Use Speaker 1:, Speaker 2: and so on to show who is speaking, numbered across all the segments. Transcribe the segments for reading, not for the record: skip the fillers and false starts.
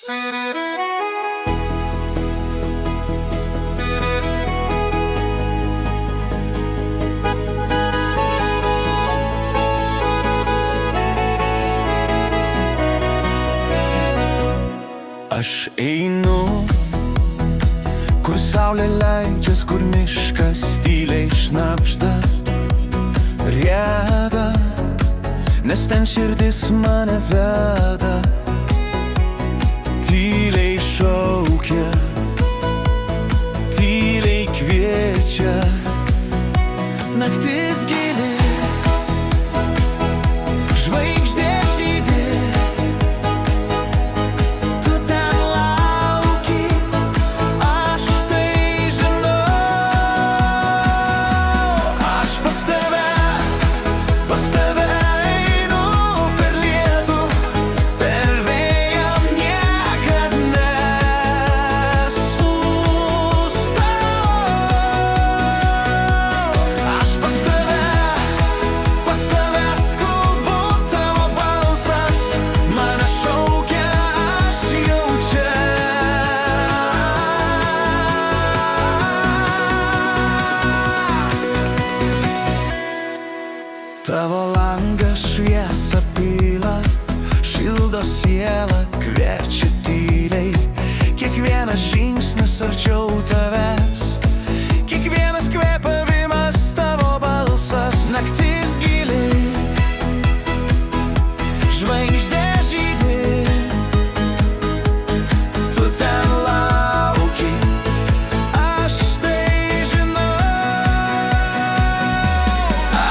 Speaker 1: Aš einu, kur saulė leidžias, kur miškas tyliai šnabžda, rieda, nes ten širdis mane veda. Tyliai šaukia, tyliai kviečia, naktis gili, žvaigždės žydi. Tu ten lauki, aš tai žinau. Aš pas tave einu per lietų, per vėją, niekad nesustau. Aš pas tave skubu, tavo balsas mane šaukia, aš jaučia. Tavo langas šviesą pila, šildo sielą, kviečia tyliai. Kiekvienas žingsnis arčiau tavęs, kiekvienas kvėpavimas tavo balsas. Naktis gili, žvaigždės žydi. Tu ten lauki, aš tai žinau.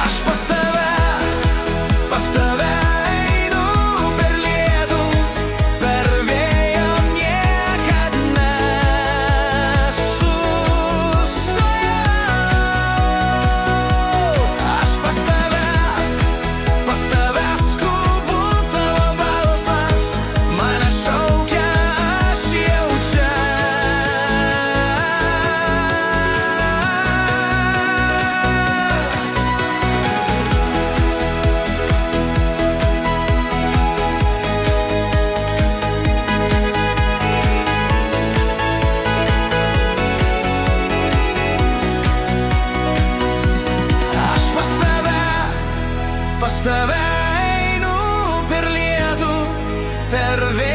Speaker 1: Aš pas tave einu per lietų, per vėją, niekad nesustau. Aš pas tave skubu, tavo balsas mane šaukia, aš jaučia. Aš pas tave einu per lietų, per vėją.